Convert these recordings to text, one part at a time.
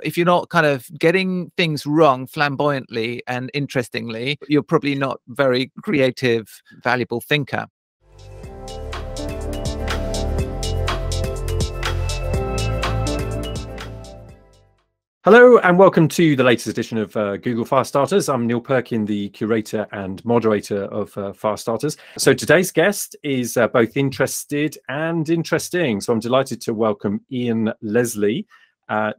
If you're not kind of getting things wrong flamboyantly and interestingly, you're probably not very creative, valuable thinker. Hello and welcome to the latest edition of Google Firestarters. I'm Neil Perkin, the curator and moderator of Firestarters. So today's guest is both interested and interesting. So I'm delighted to welcome Ian Leslie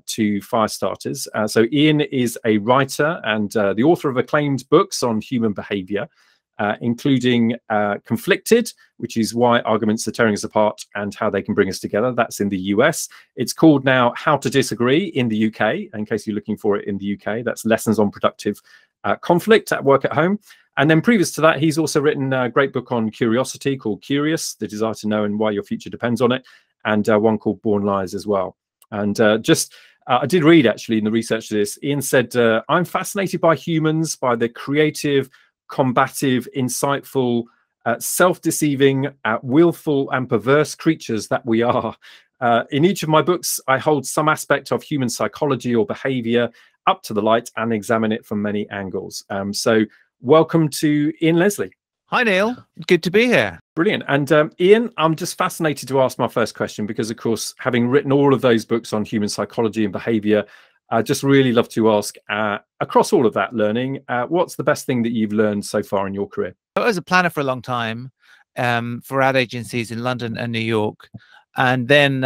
to Firestarters. So Ian is a writer and the author of acclaimed books on human behaviour, including Conflicted, which is why arguments are tearing us apart and how they can bring us together. That's in the US. It's called now How to Disagree in the UK, in case you're looking for it in the UK. That's Lessons on Productive Conflict at Work at Home. And then previous to that, he's also written a great book on curiosity called Curious, The Desire to Know and Why Your Future Depends on It, and one called Born Liars as well. And I did read actually in the research to this, Ian said, I'm fascinated by humans, by the creative, combative, insightful, self-deceiving, willful and perverse creatures that we are. In each of my books, I hold some aspect of human psychology or behavior up to the light and examine it from many angles. So welcome to Ian Leslie. Hi, Neil. Good to be here. Brilliant. And Ian, I'm just fascinated to ask my first question because, of course, having written all of those books on human psychology and behavior, I just really love to ask, across all of that learning, what's the best thing that you've learned so far in your career? I was a planner for a long time for ad agencies in London and New York. And then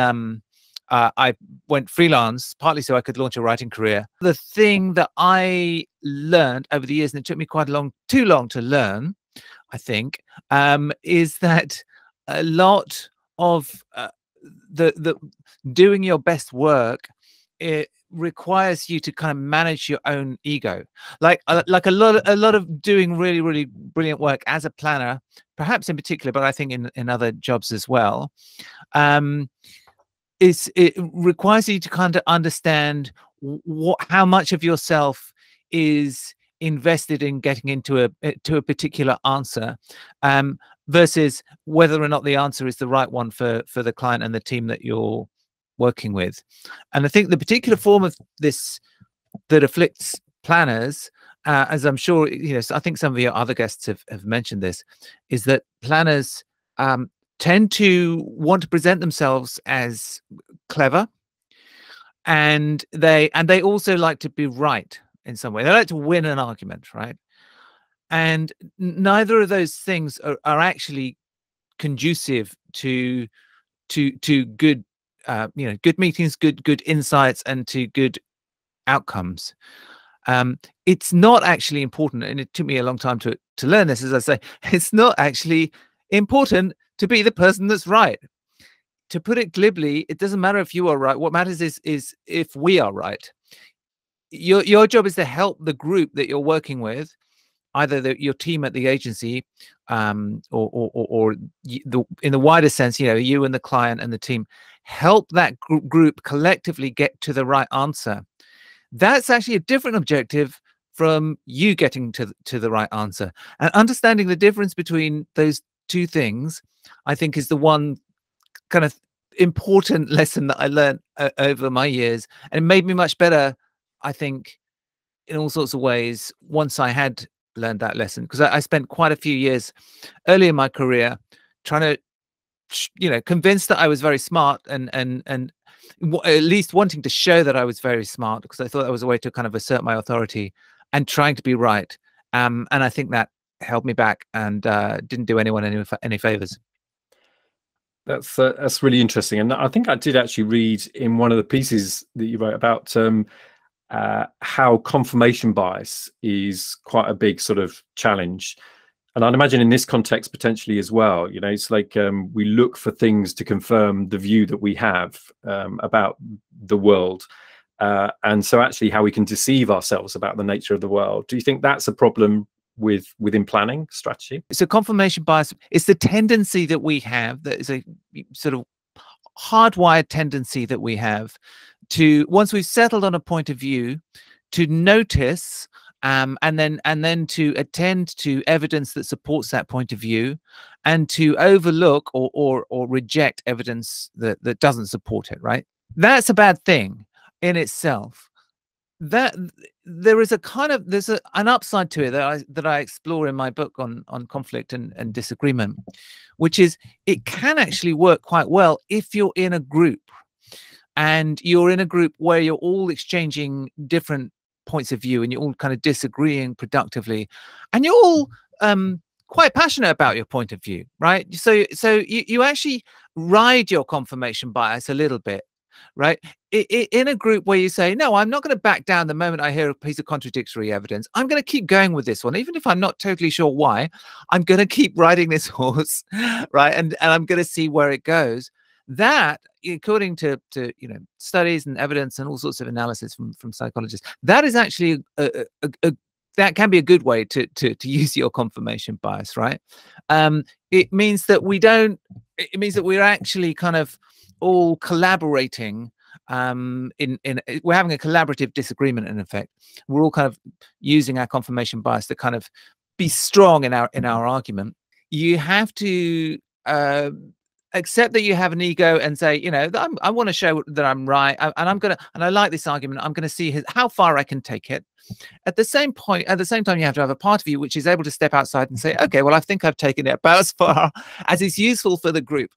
I went freelance, partly so I could launch a writing career. The thing that I learned over the years, and it took me too long to learn, I think, is that a lot of the doing your best work, it requires you to kind of manage your own ego. Like a lot of doing really brilliant work as a planner, perhaps in particular, but I think in other jobs as well, it requires you to kind of understand how much of yourself is invested in getting into a particular answer, versus whether or not the answer is the right one for the client and the team that you're working with. And I think the particular form of this that afflicts planners, as I'm sure I think some of your other guests have mentioned this, is that planners tend to want to present themselves as clever, and they also like to be right in some way. They like to win an argument, right? And neither of those things are actually conducive to good good meetings, good insights, and to good outcomes. It's not actually important, and it took me a long time to learn this, as I say, it's not actually important to be the person that's right. To put it glibly, it doesn't matter if you are right. What matters is if we are right. Your job is to help the group that you're working with, either your team at the agency, or in the wider sense, you and the client and the team, help that group collectively get to the right answer. That's actually a different objective from you getting to the right answer. And understanding the difference between those two things, I think, is the one kind of important lesson that I learned over my years, and it made me much better, I think, in all sorts of ways once I had learned that lesson, because I spent quite a few years early in my career trying to convinced that I was very smart, and at least wanting to show that I was very smart, because I thought that was a way to kind of assert my authority and trying to be right. And I think that held me back and didn't do anyone any favors. That's really interesting. And I think I did actually read in one of the pieces that you wrote about how confirmation bias is quite a big sort of challenge. And I'd imagine in this context potentially as well, it's like we look for things to confirm the view that we have about the world. And so actually how we can deceive ourselves about the nature of the world. Do you think that's a problem within planning strategy? So confirmation bias is the tendency that we have, that is a sort of hardwired tendency that we have to, once we've settled on a point of view, to notice and then to attend to evidence that supports that point of view, and to overlook or reject evidence that doesn't support it, right? That's a bad thing in itself. that there is a kind of an upside to it that I explore in my book on conflict and disagreement, which is it can actually work quite well if you're in a group, and you're in a group where you're all exchanging different points of view and you're all kind of disagreeing productively, and you're all quite passionate about your point of view, right? So you actually ride your confirmation bias a little bit, right? In a group where you say, no, I'm not going to back down the moment I hear a piece of contradictory evidence. I'm going to keep going with this one, even if I'm not totally sure why. I'm going to keep riding this horse, right? And I'm going to see where it goes. That, according to studies and evidence and all sorts of analysis from psychologists, that is actually that can be a good way to use your confirmation bias, right? It means that we're actually kind of all collaborating we're having a collaborative disagreement. In effect, we're all kind of using our confirmation bias to kind of be strong in our argument. You have to accept that you have an ego and say, I want to show that I'm right, and I like this argument. I'm going to see how far I can take it. At the same time, you have to have a part of you which is able to step outside and say, okay, well, I think I've taken it about as far as is useful for the group.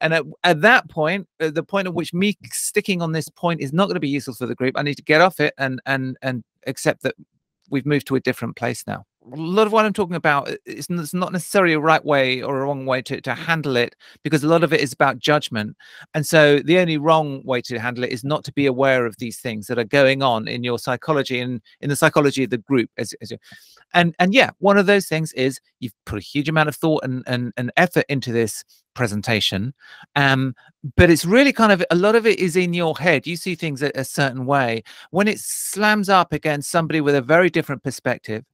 And at that point, the point at which me sticking on this point is not going to be useful for the group, I need to get off it and accept that we've moved to a different place now. A lot of what I'm talking about is not necessarily a right way or a wrong way to handle it, because a lot of it is about judgment. And so the only wrong way to handle it is not to be aware of these things that are going on in your psychology and in the psychology of the group. And yeah, one of those things is you've put a huge amount of thought and effort into this presentation, but it's really kind of, a lot of it is in your head. You see things a certain way. When it slams up against somebody with a very different perspective,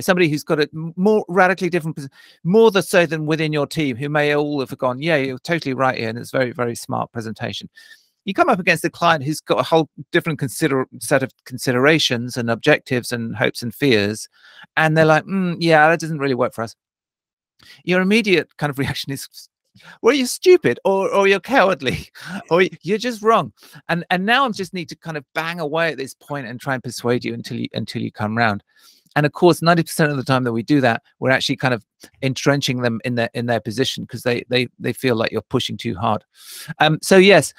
somebody who's got a more radically different, more so than within your team, who may all have gone, yeah, you're totally right here, and it's very, very smart presentation. You come up against a client who's got a whole different set of considerations and objectives and hopes and fears, and they're like, yeah, that doesn't really work for us. Your immediate kind of reaction is, well, you're stupid, or you're cowardly, or you're just wrong. And now I just need to kind of bang away at this point and try and persuade you until you come round. And of course, 90% of the time that we do that, we're actually kind of entrenching them in their position, because they feel like you're pushing too hard. So yes,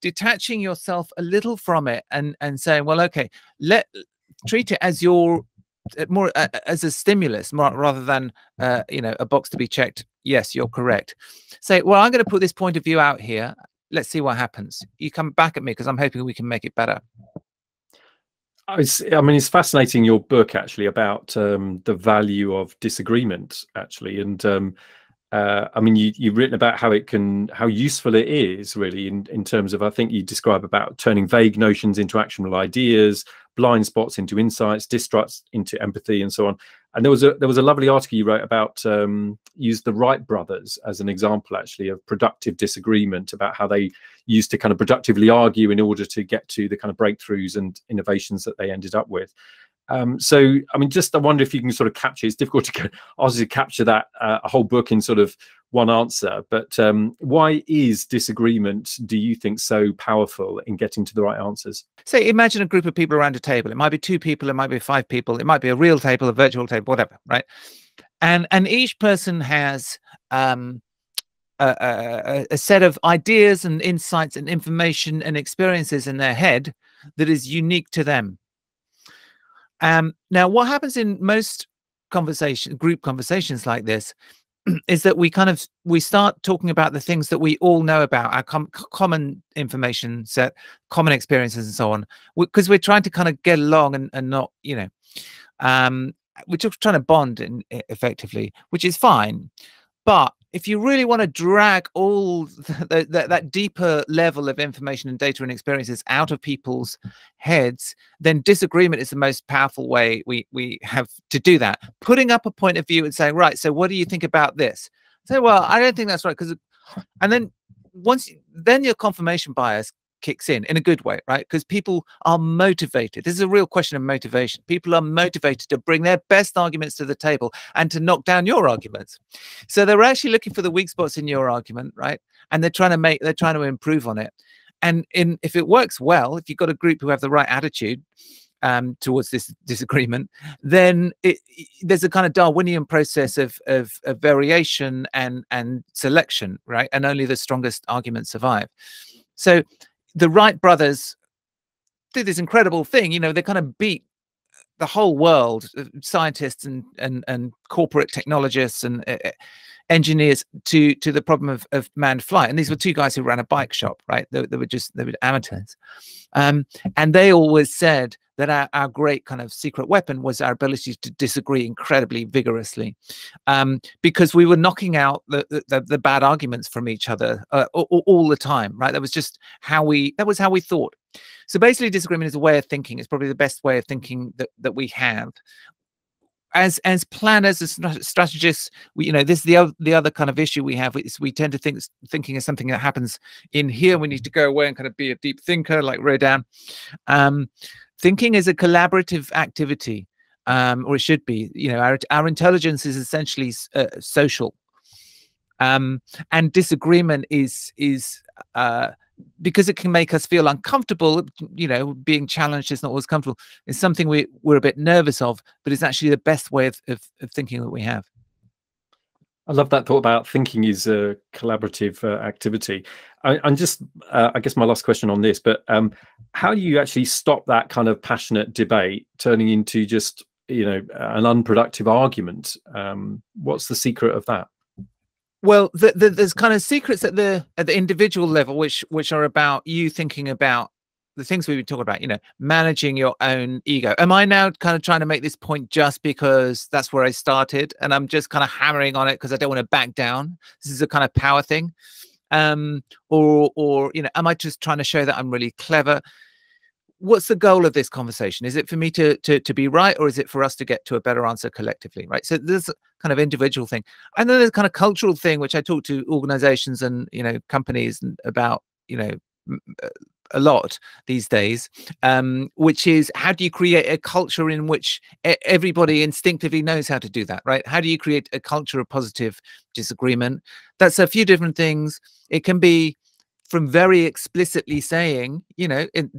detaching yourself a little from it and saying, well, okay, treat it as more as a stimulus, rather than a box to be checked. Yes, you're correct. Say, well, I'm going to put this point of view out here. Let's see what happens. You come back at me, because I'm hoping we can make it better. I mean, it's fascinating, your book actually, about the value of disagreement actually, and I mean, you've written about how useful it is really in terms of, I think you describe about turning vague notions into actionable ideas, blind spots into insights, distrust into empathy, and so on. And there was a lovely article you wrote about, used the Wright brothers as an example actually of productive disagreement, about how they used to kind of productively argue in order to get to the kind of breakthroughs and innovations that they ended up with. So I mean, I wonder if you can sort of capture, it's difficult to obviously capture that a whole book in sort of one answer, but why is disagreement, do you think, so powerful in getting to the right answers? Say, imagine a group of people around a table. It might be 2 people, it might be 5 people, it might be a real table, a virtual table, whatever, right? And each person has a set of ideas and insights and information and experiences in their head that is unique to them. Now, what happens in most group conversations like this is that we start talking about the things that we all know about, our common information set, common experiences, and so on, because we're trying to kind of get along and not, we're just trying to bond effectively, which is fine. But if you really want to drag all that deeper level of information and data and experiences out of people's heads, then disagreement is the most powerful way we have to do that. Putting up a point of view and saying, right, so what do you think about this? Say, well, I don't think that's right, and then your confirmation bias kicks in a good way, right? Because people are motivated. This is a real question of motivation. People are motivated to bring their best arguments to the table and to knock down your arguments. So they're actually looking for the weak spots in your argument, right? And they're trying to improve on it. And if it works well, if you've got a group who have the right attitude, towards this disagreement, then there's a kind of Darwinian process of variation and selection, right? And only the strongest arguments survive. So the Wright brothers did this incredible thing. They kind of beat the whole world, scientists and corporate technologists and engineers to the problem of manned flight. And these were two guys who ran a bike shop, right? They were amateurs. And they always said that our great kind of secret weapon was our ability to disagree incredibly vigorously, because we were knocking out the bad arguments from each other all the time, right? That was just how we thought. So basically, disagreement is a way of thinking. It's probably the best way of thinking that we have. As planners, as strategists, this is the other kind of issue we have. Is we tend to think thinking is something that happens in here. We need to go away and kind of be a deep thinker, like Rodin. Thinking is a collaborative activity, or it should be. Our intelligence is essentially social, and disagreement is because it can make us feel uncomfortable. Being challenged is not always comfortable. It's something we're a bit nervous of, but it's actually the best way of thinking that we have. I love that thought about thinking is a collaborative activity. I'm just, I guess my last question on this, but how do you actually stop that kind of passionate debate turning into just, an unproductive argument? What's the secret of that? Well, there's kind of secrets at the individual level, which are about you thinking about the things we've been talking about, managing your own ego. Am I now kind of trying to make this point just because that's where I started and I'm just kind of hammering on it because I don't want to back down? This is a kind of power thing. Or am I just trying to show that I'm really clever? What's the goal of this conversation? Is it for me to be right, or is it for us to get to a better answer collectively, right? So there's a kind of individual thing. And then there's a kind of cultural thing, which I talk to organizations and, companies about, a lot these days, which is how do you create a culture in which everybody instinctively knows how to do that, right? How do you create a culture of positive disagreement? That's a few different things. It can be from very explicitly saying, in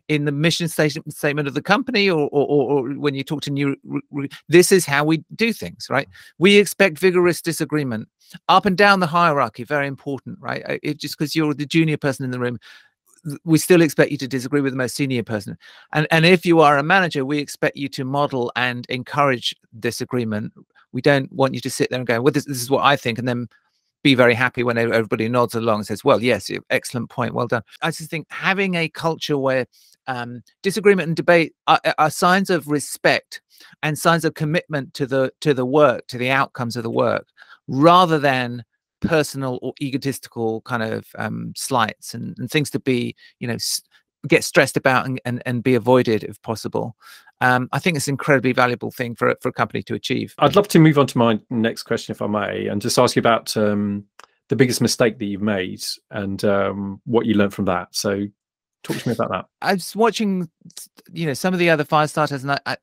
the mission statement of the company, or when you talk to this is how we do things, right? We expect vigorous disagreement up and down the hierarchy. Very important, right? Just because you're the junior person in the room, we still expect you to disagree with the most senior person. And if you are a manager, we expect you to model and encourage disagreement. We don't want you to sit there and go, well, this is what I think, and then be very happy when everybody nods along and says, well, yes, excellent point, well done. I just think having a culture where disagreement and debate are signs of respect and signs of commitment to the work, to the outcomes of the work, rather than personal or egotistical kind of slights and things to be, get stressed about and be avoided if possible. I think it's an incredibly valuable thing for a company to achieve. I'd love to move on to my next question, if I may, and just ask you about the biggest mistake that you've made and what you learned from that. So talk to me about that. I was watching, some of the other Firestarters, and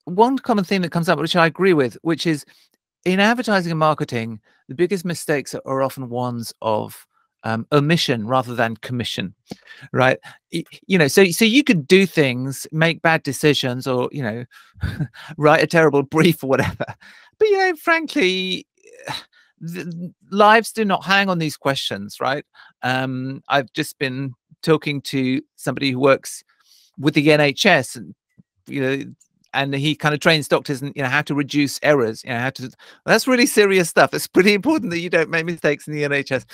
one common theme that comes up, which I agree with, which is in advertising and marketing, the biggest mistakes are often ones of omission rather than commission, right? So you could do things, make bad decisions, or write a terrible brief or whatever, but frankly, lives do not hang on these questions, right? I've just been talking to somebody who works with the NHS, and and he kind of trains doctors and how to reduce errors, that's really serious stuff. It's pretty important that you don't make mistakes in the NHS.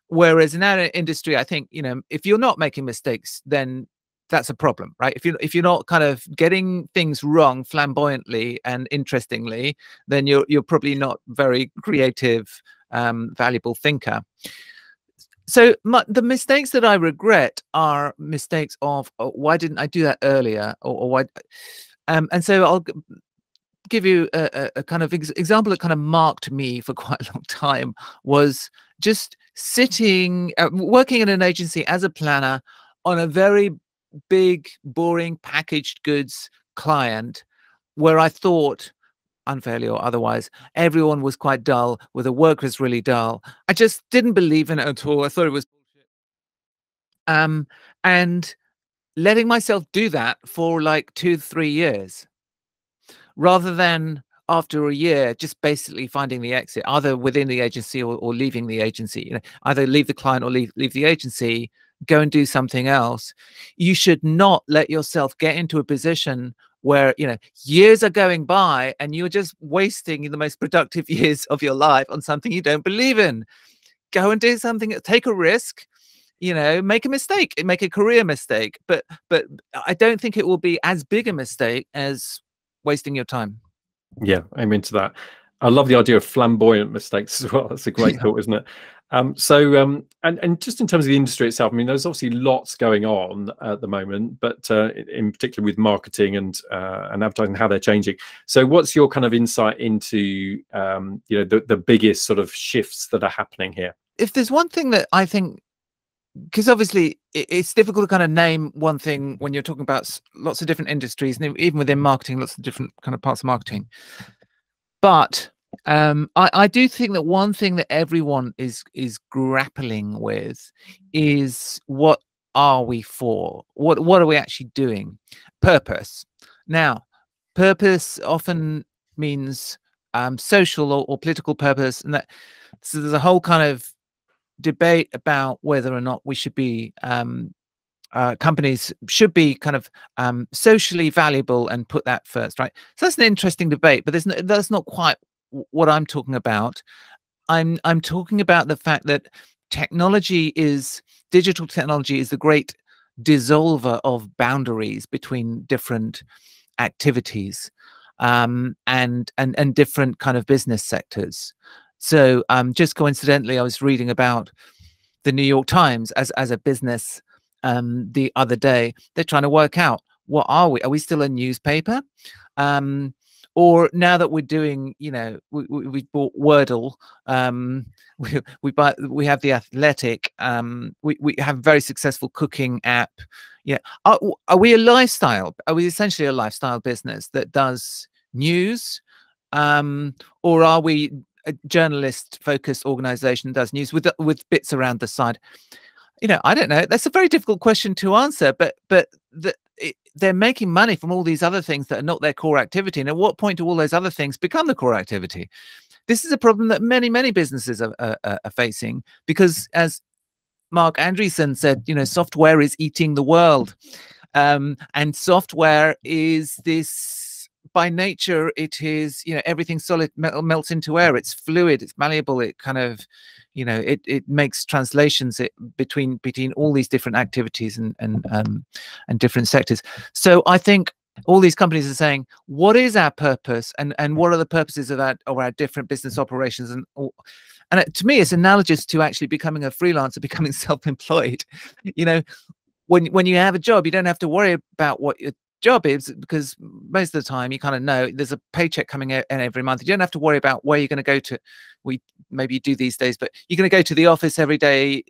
Whereas in our industry, I think if you're not making mistakes, then that's a problem, right? If you're not kind of getting things wrong flamboyantly and interestingly, then you're probably not very creative, valuable thinker. So the mistakes that I regret are mistakes of why didn't I do that earlier, or why? And so I'll give you a kind of example that kind of marked me for quite a long time. Was just sitting, working in an agency as a planner on a very big, boring packaged goods client, where I thought, unfairly or otherwise, everyone was quite dull, where the work was really dull. I just didn't believe in it at all. I thought it was bullshit. And letting myself do that for like 2 to 3 years, rather than after a year just basically finding the exit, either within the agency or leaving the agency. You know, either leave the client or leave the agency, go and do something else. You should not let yourself get into a position where, you know, years are going by and you're just wasting the most productive years of your life on something you don't believe in. Go and do something, take a risk, you know, make a mistake, make a career mistake, but I don't think it will be as big a mistake as wasting your time. Yeah, I'm into that. I love the idea of flamboyant mistakes as well. That's a great thought, isn't it? And just in terms of the industry itself, I mean, there's obviously lots going on at the moment, but in particular with marketing and advertising, how they're changing. So, what's your kind of insight into you know, the biggest sort of shifts that are happening here? If there's one thing that I think, because obviously it's difficult to kind of name one thing when you're talking about lots of different industries, and even within marketing, lots of different kind of parts of marketing. But I do think that one thing that everyone is grappling with is, what are we for? What are we actually doing? Purpose. Now, purpose often means social or political purpose, and that, so there's a whole kind of debate about whether or not we should be companies should be kind of socially valuable and put that first, right? So that's an interesting debate, but that's not quite what I'm talking about. I'm talking about the fact that digital technology is the great dissolver of boundaries between different activities and different kind of business sectors. So just coincidentally, I was reading about the New York Times as a business the other day. They're trying to work out, what are we? Are we still a newspaper? Or now that we're doing, you know, we bought Wordle, we have The Athletic, we have a very successful cooking app. Yeah, are we a lifestyle? Are we essentially a lifestyle business that does news, or are we a journalist-focused organization that does news with bits around the side? You know, I don't know. That's a very difficult question to answer, but they're making money from all these other things that are not their core activity. And at what point do all those other things become the core activity? This is a problem that many businesses are facing, because, as Mark Andreessen said, you know, software is eating the world, and software is this, by nature, it is, you know, everything solid melts into air. It's fluid, it's malleable, it kind of, you know, it makes translations between all these different activities and different sectors. So I think all these companies are saying, what is our purpose, and what are the purposes of our different business operations? And to me, it's analogous to actually becoming a freelancer, becoming self-employed. You know, when you have a job, you don't have to worry about what your job is, because most of the time you kind of know there's a paycheck coming in every month. You don't have to worry about where you're going to go to. Maybe you do these days, but you're going to go to the office every day.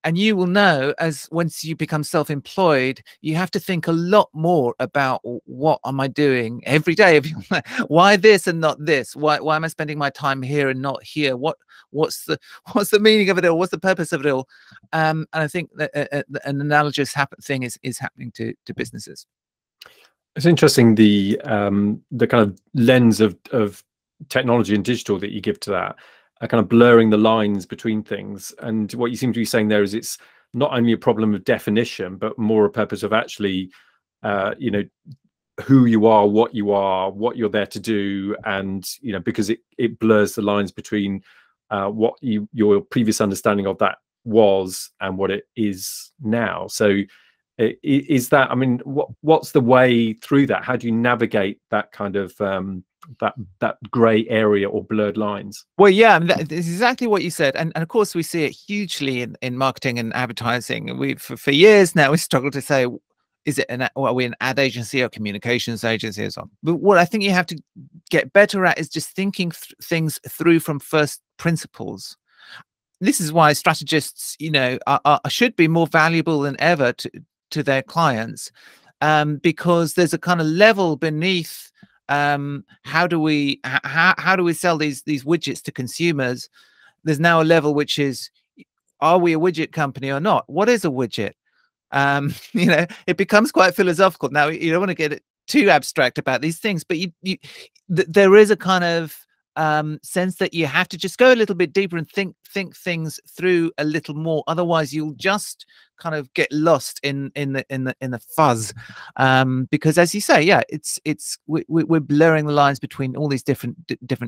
And you will know, as once you become self-employed, you have to think a lot more about, what am I doing every day? Why this and not this? Why am I spending my time here and not here? What's the meaning of it all? What's the purpose of it all? And I think that an analogous thing is happening to businesses. It's interesting, the kind of lens of technology and digital that you give to that, kind of blurring the lines between things. And what you seem to be saying there is, it's not only a problem of definition, but more a purpose of actually, you know, who you are, what you're there to do, and, you know, because it blurs the lines between what your previous understanding of that was and what it is now. So is that, I mean, what's the way through that? How do you navigate that kind of that gray area or blurred lines? Well, yeah, that's exactly what you said, and of course we see it hugely in marketing and advertising. We've for years now we struggle to say, are we an ad agency or communications agency or something? But what I think you have to get better at is just thinking things through from first principles. This is why strategists, you know, should be more valuable than ever to their clients, because there's a kind of level beneath. How do we sell these widgets to consumers? There's now a level which is, are we a widget company or not? What is a widget? You know, it becomes quite philosophical. Now, you don't want to get it too abstract about these things, but there is a kind of sense that you have to just go a little bit deeper and think things through a little more. Otherwise, you'll just kind of get lost in the fuzz, because, as you say, yeah, we're blurring the lines between all these different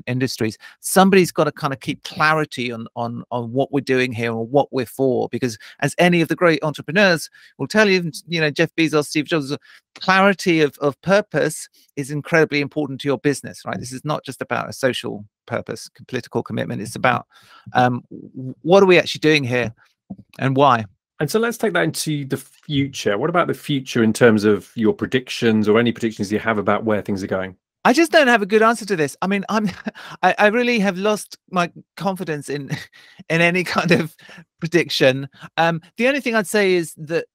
industries. Somebody's got to kind of keep clarity on what we're doing here or what we're for, because, as any of the great entrepreneurs will tell you, you know, Jeff Bezos, Steve Jobs, clarity of purpose is incredibly important to your business, right? This is not just about a social purpose, political commitment. It's about what are we actually doing here and why. And so let's take that into the future. What about the future in terms of your predictions or any predictions you have about where things are going? I just don't have a good answer to this. I mean, I really have lost my confidence in any kind of prediction. The only thing I'd say is that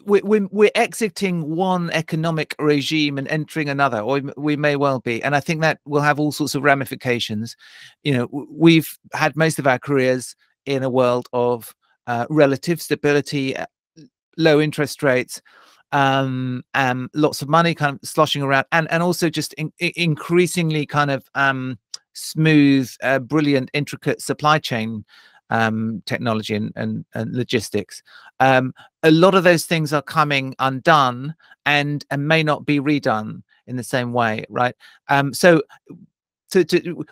we're exiting one economic regime and entering another, or we may well be, and I think that will have all sorts of ramifications. You know, we've had most of our careers in a world of relative stability, low interest rates, lots of money kind of sloshing around, and also just increasingly kind of smooth, brilliant, intricate supply chain technology and logistics. A lot of those things are coming undone and may not be redone in the same way, right? So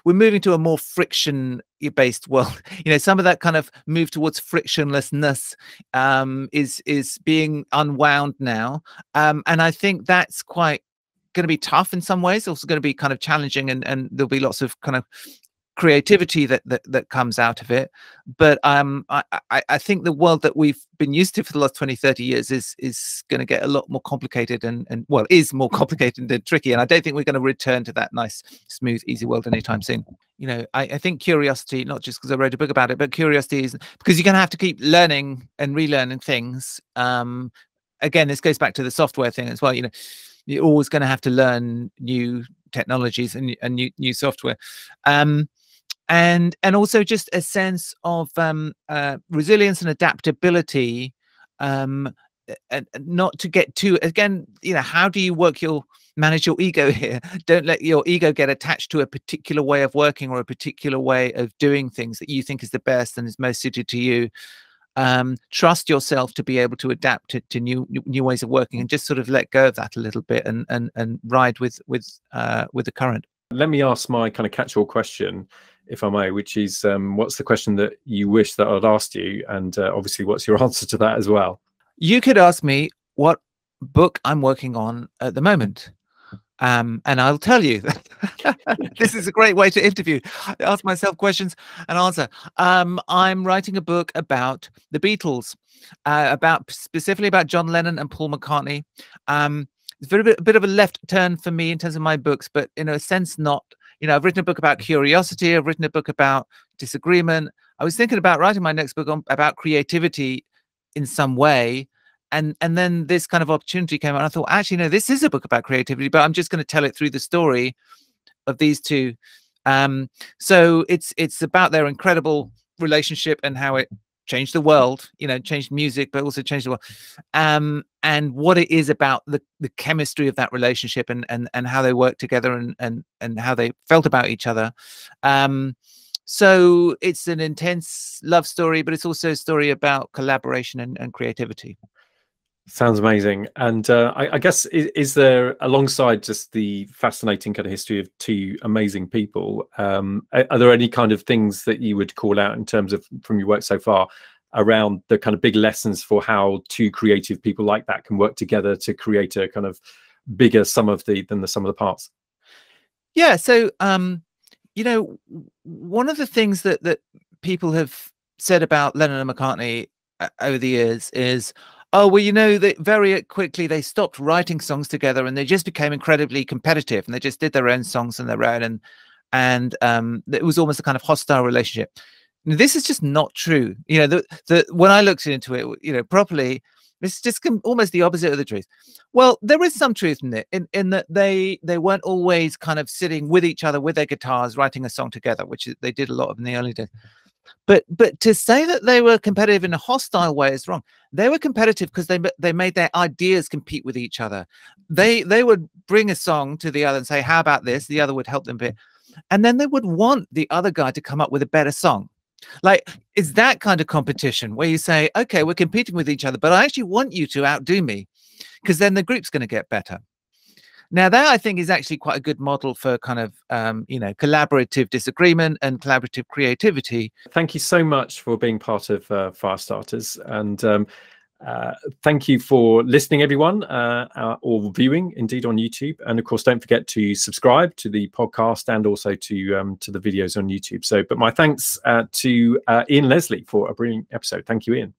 we're moving to a more friction-based world. You know, some of that kind of move towards frictionlessness is being unwound now, and I think that's quite going to be tough in some ways. Also going to be kind of challenging, and there'll be lots of kind of creativity that comes out of it. But I think the world that we've been used to for the last 20-30 years is going to get a lot more complicated and well, is more complicated and tricky, and I don't think we're going to return to that nice, smooth, easy world anytime soon. You know, I think curiosity, not just because I wrote a book about it, but curiosity is because you're going to have to keep learning and relearning things. Again, this goes back to the software thing as well. You know, you're always going to have to learn new technologies and new software. And also just a sense of resilience and adaptability, and not to get too, again, you know, how do you manage your ego here? Don't let your ego get attached to a particular way of working or a particular way of doing things that you think is the best and is most suited to you. Trust yourself to be able to adapt to new ways of working, and just sort of let go of that a little bit and ride with the current. Let me ask my kind of catch-all question, if I may, which is what's the question that you wish that I'd asked you, and obviously what's your answer to that as well? You could ask me what book I'm working on at the moment, and I'll tell you. This is a great way to interview. I ask myself questions and answer. I'm writing a book about the Beatles, specifically about John Lennon and Paul McCartney. It's a bit of a left turn for me in terms of my books, but in a sense not. You know, I've written a book about curiosity. I've written a book about disagreement. I was thinking about writing my next book about creativity in some way. And then this kind of opportunity came out, and I thought, actually, no, this is a book about creativity, but I'm just going to tell it through the story of these two. So it's about their incredible relationship and how it changed the world, you know, changed music, but also changed the world. And what it is about the chemistry of that relationship and how they work together and how they felt about each other. So it's an intense love story, but it's also a story about collaboration and creativity. Sounds amazing. And I guess, is there, alongside just the fascinating kind of history of two amazing people, are there any kind of things that you would call out in terms of, from your work so far, around the kind of big lessons for how two creative people like that can work together to create a kind of bigger sum of than the sum of the parts? Yeah. So, you know, one of the things that people have said about Lennon and McCartney over the years is, oh, well, you know, that very quickly they stopped writing songs together and they just became incredibly competitive, and they just did their own songs on their own, and it was almost a kind of hostile relationship. This is just not true. You know, when I looked into it, you know, properly, it's just almost the opposite of the truth. Well, there is some truth in it, in that they weren't always kind of sitting with each other with their guitars writing a song together, which they did a lot of in the early days. But to say that they were competitive in a hostile way is wrong. They were competitive because they made their ideas compete with each other. They would bring a song to the other and say, how about this? The other would help them a bit. And then they would want the other guy to come up with a better song. Like, it's that kind of competition where you say, okay, we're competing with each other, but I actually want you to outdo me, because then the group's going to get better. Now, that I think is actually quite a good model for kind of, collaborative disagreement and collaborative creativity. Thank you so much for being part of Firestarters. And thank you for listening, everyone, or viewing indeed on YouTube. And of course, don't forget to subscribe to the podcast and also to the videos on YouTube. But my thanks to Ian Leslie for a brilliant episode. Thank you, Ian.